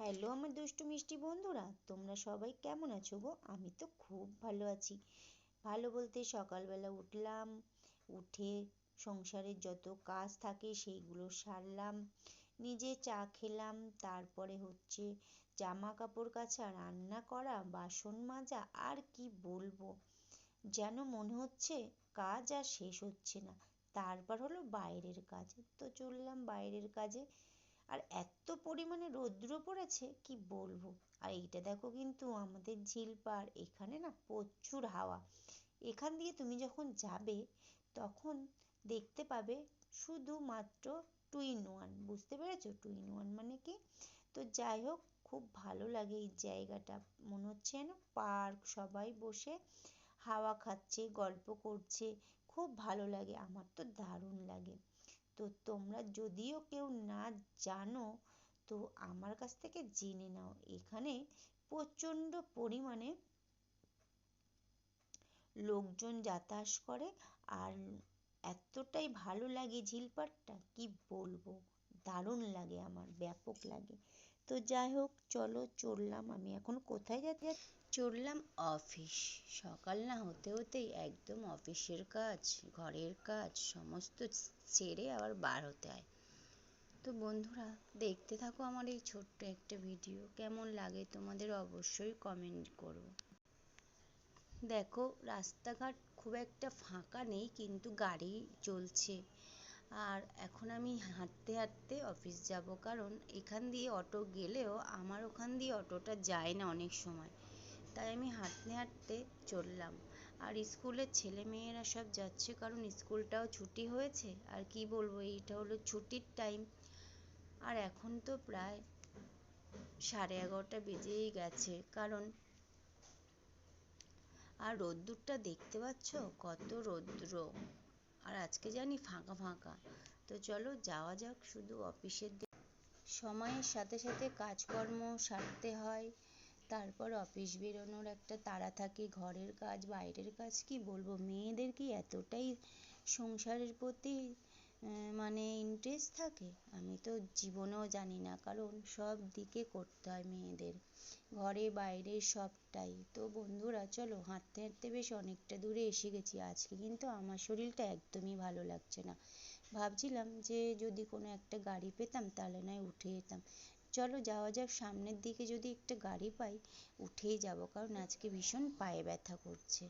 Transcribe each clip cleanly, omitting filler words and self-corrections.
Hello আমার দুষ্টু মিষ্টি বন্ধুরা, তোমরা সবাই কেমন আছো গো? আমি তো খুব ভালো আছি। ভালো বলতে সকালবেলা উঠলাম, উঠে সংসারের যত কাজ থাকে সেইগুলো সারলাম, নিজে চা খেলাম, তারপরে হচ্ছে জামা কাপড় কাচা, রান্না করা, বাসন মাজা, আর কি বলবো, যেন মনে হচ্ছে কাজ আর শেষ হচ্ছে না। তারপর হলো বাইরের কাজ, তো চললাম বাইরের কাজে। আর এত পরিমাণে রৌদ্র পড়েছে কি বলবো। আর এইটা দেখো, কিন্তু আমাদের ঝিলপাড়, এখানে না প্রচুর হাওয়া। এখান দিয়ে তুমি যখন যাবে তখন দেখতে পাবে শুধুমাত্র 2 in 1, বুঝতে পেরেছো? 2 in 1 মানে কি? তো যাই হোক, খুব ভালো লাগে এই জায়গাটা, মনে হচ্ছে যেন পার্ক, সবাই বসে হাওয়া খাচ্ছে, গল্প করছে, খুব ভালো লাগে, আমার তো দারুণ লাগে। তো তোমরা যদিও কেউ না জানো, তো আমার কাছ থেকে জেনে নাও, এখানে প্রচণ্ড পরিমাণে লোকজন যাতায়াত করে। আর এতটাই ভালো লাগে ঝিলপাড়টা, কি বলবো, দারুণ লাগে, আমার ব্যাপক লাগে। তো যাই হোক, চলো চললাম, আমি এখন কোথায় যেতে চললাম অফিস। সকাল না হতে হতেই একদম অফিসের কাজ, ঘরের কাজ সমস্ত ছেড়ে আবার বার হতে হয়। তো বন্ধুরা, দেখতে থাকো আমার এই ছোট্ট একটা ভিডিও, কেমন লাগে তোমাদের অবশ্যই কমেন্ট করো। দেখো, রাস্তাঘাট খুব একটা ফাঁকা নেই, কিন্তু গাড়ি চলছে। আর এখন আমি হাঁটতে হাঁটতে অফিস যাব, কারণ এখান দিয়ে অটো গেলেও আমার ওখান দিয়ে অটোটা যায় না অনেক সময়, তাই আমি হাঁটতে হাঁটতে চললাম। আর স্কুলের ছেলে মেয়েরা সব যাচ্ছে, কারণ স্কুলটাও ছুটি হয়েছে। আর কি বলবো, এইটা হলো ছুটির টাইম। আর এখন তো প্রায় 11:30 বেজেই গেছে, কারণ আর রোদ্দুরটা দেখতে পাচ্ছ কত রৌদ্র। আর আজকে জানি ফাঁকা ফাঁকা। তো চলো যাওয়া যাক। শুধু অফিসের সময়ের সাথে সাথে কাজকর্ম সারতে হয়, তারপর অফিস বেরোনোর একটা তাড়া থাকে, ঘরের কাজ, বাইরের কাজ, কি বলবো, মেয়েদের কি এতটাই সংসারের প্রতি মানে ইন্টারেস্ট থাকে, আমি তো জীবনেও জানি না, কারণ সব দিকে করতে হয় মেয়েদের, ঘরে বাইরে সবটাই। তো বন্ধুরা চলো, হাঁটতে হাঁটতে বেশ অনেকটা দূরে এসে গেছি। আজকে কিন্তু আমার শরীরটা একদমই ভালো লাগছে না, ভাবছিলাম যে যদি কোনো একটা গাড়ি পেতাম তাহলে নয় উঠে যেতাম। চলো যাওয়া যাক, সামনের দিকে যদি একটা গাড়ি পাই উঠেই যাব, কারণ আজকে ভীষণ পায়ে ব্যথা করছে।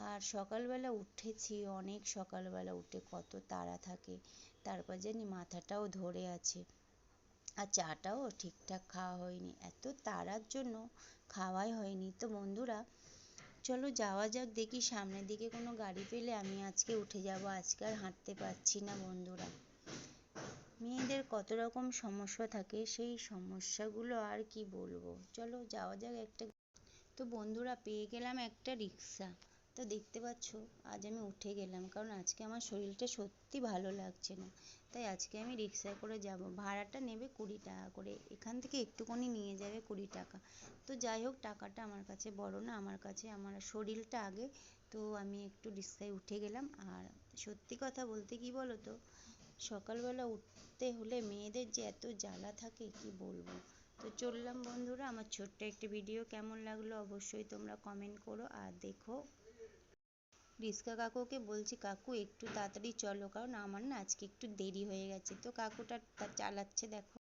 আর সকালবেলা উঠেছি, অনেক সকালবেলা উঠে কত তাড়া থাকে, তারপর জানি মাথাটাও ধরে আছে, আর চাটাও ঠিকঠাক খাওয়া হয়নি, এত তাড়ার জন্য খাওয়াই হয়নি। তো বন্ধুরা চলো যাওয়া যাক, দেখি সামনের দিকে কোনো গাড়ি পেলে আমি আজকে উঠে যাব, আজকে আর হাঁটতে পারছি না। বন্ধুরা, মেয়েদের কত রকম সমস্যা থাকে, সেই সমস্যাগুলো আর কি বলবো, চলো যাওয়া যাক একটা। তো বন্ধুরা, পেয়ে গেলাম একটা রিক্সা। তো দেখতে পাচ্ছ, আজ আমি উঠে গেলাম, কারণ আজকে আমার শরীরটা সত্যি ভালো লাগছে না, তাই আজকে আমি রিক্সায় করে যাব। ভাড়াটা নেবে 20 টাকা করে, এখান থেকে একটুখানি নিয়ে যাবে 20 টাকা। তো যাই হোক, টাকাটা আমার কাছে বড় না, আমার কাছে আমার শরীরটা আগে। তো আমি একটু রিক্সায় উঠে গেলাম। আর সত্যি কথা বলতে কি বলো তো, সকালবেলা উঠতে হলে মেয়েদের যে এত জ্বালা থাকে, কি বলবো। তো চললাম বন্ধুরা, আমার ছোট্ট একটা ভিডিও কেমন লাগলো অবশ্যই তোমরা কমেন্ট করো। আর দেখো, রিক্সা কাকুকে বলছি, কাকু একটু তাড়াতাড়ি চলো, কারণ আমার না আজকে একটু দেরি হয়ে গেছে। তো কাকুটা চালাচ্ছে দেখো।